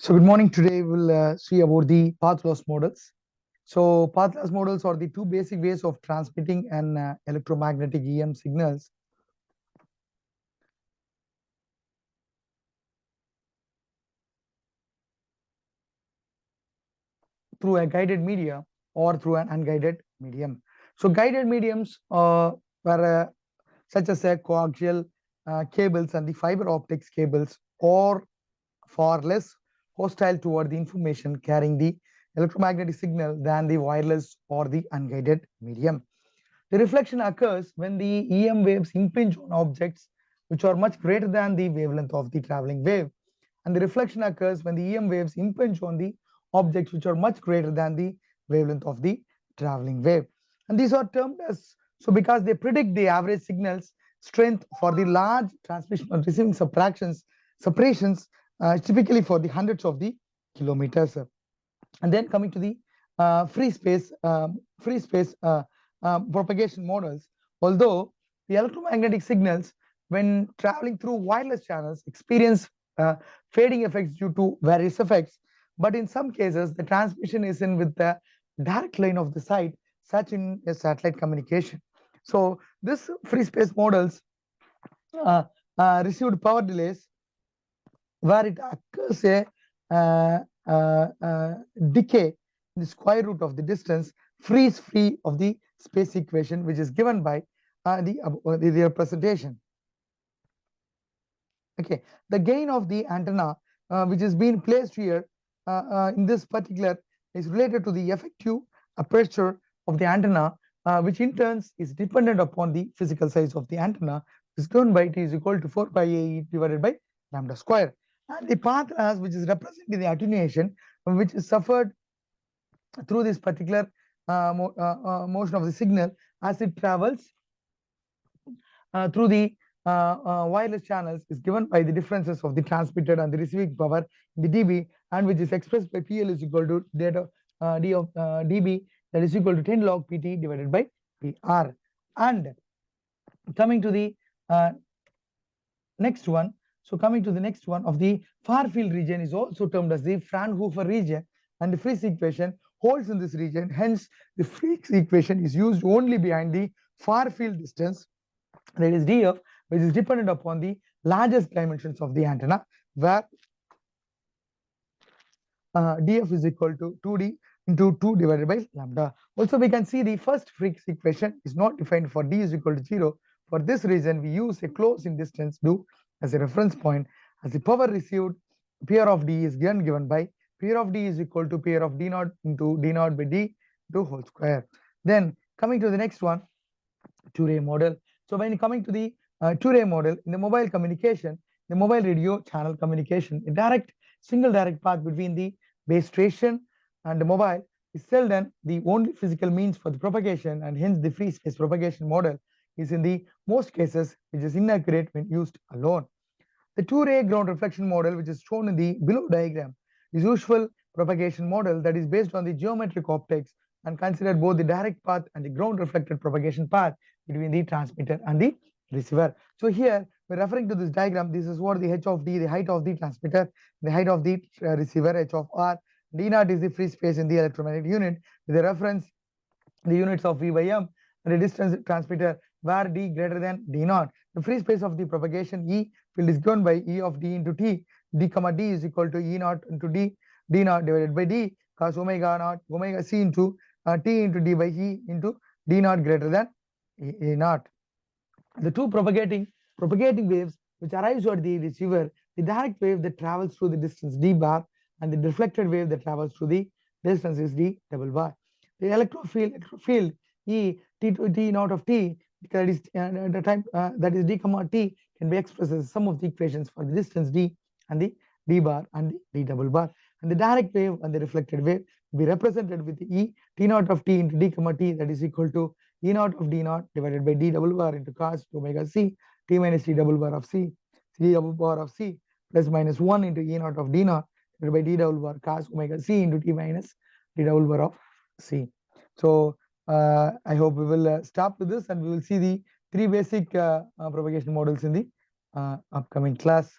So good morning. Today we'll see about the path loss models. So path loss models are the two basic ways of transmitting an electromagnetic EM signals through a guided medium or through an unguided medium. So guided mediums were such as coaxial cables and the fiber optics cables, or far less hostile toward the information carrying the electromagnetic signal than the wireless or the unguided medium. The reflection occurs when the EM waves impinge on objects which are much greater than the wavelength of the traveling wave. And the reflection occurs when the EM waves impinge on the objects which are much greater than the wavelength of the traveling wave. And these are termed as, so because they predict the average signals strength for the large transmission or receiving separations, typically for the hundreds of the kilometers. And then coming to the free space propagation models. Although the electromagnetic signals, when traveling through wireless channels, experience fading effects due to various effects, but in some cases the transmission is in with the direct line of the sight, such in a satellite communication. So this free space models received power delays where it occurs a uh, decay in the square root of the distance free of the space equation, which is given by the representation. Okay, the gain of the antenna, which is being placed here in this particular, is related to the effective aperture of the antenna, which in turn is dependent upon the physical size of the antenna, is given by T is equal to 4 pi A divided by lambda square. And the path as which is representing the attenuation, which is suffered through this particular motion of the signal as it travels through the wireless channels, is given by the differences of the transmitted and the receiving power in the dB, and which is expressed by PL is equal to data d of dB, that is equal to 10 log PT divided by PR. And coming to the next one, so coming to the next one of the far field region is also termed as the Fraunhofer region, and the Friis equation holds in this region. Hence, the Friis equation is used only behind the far field distance, that is df, which is dependent upon the largest dimensions of the antenna, where df is equal to 2d into 2 divided by lambda. Also, we can see the first Friis equation is not defined for d is equal to 0. For this reason, we use a close in distance do as a reference point, as the power received PR of d is given by PR of d is equal to PR of d naught into d naught by d to whole square. Then coming to the next one, Touré model. So when coming to the Touré model, in the mobile communication, the mobile radio channel communication, a single direct path between the base station and the mobile is seldom the only physical means for the propagation, and hence the free space propagation model is in the most cases which is inaccurate when used alone. The Touré ground reflection model, which is shown in the below diagram, is usual propagation model that is based on the geometric optics and consider both the direct path and the ground reflected propagation path between the transmitter and the receiver. So here we're referring to this diagram. This is what the h of d, the height of the transmitter, the height of the receiver, h of r. D naught is the free space in the electromagnetic unit with the reference the units of V by M, and the distance transmitter where d greater than d naught. The free space of the propagation E field is given by E of d into t. D comma d is equal to E naught into d naught divided by d cos omega naught omega c into t into d by E into d naught greater than E naught. The two propagating waves which arrives at the receiver, the direct wave that travels through the distance d bar, and the reflected wave that travels through the distance is d double bar. The electrofield E t to t naught of t, that is the time that is d comma t, can be expressed as some of the equations for the distance d and the d bar and the d double bar. And the direct wave and the reflected wave will be represented with the E t naught of t into d comma t, that is equal to E naught of d naught divided by d double bar into cos omega c t minus d double bar of c double bar of c plus minus 1 into E naught of d naught divided by d double bar cos omega c into t minus d double bar of c. So I hope we will stop with this, and we will see the three basic propagation models in the upcoming class.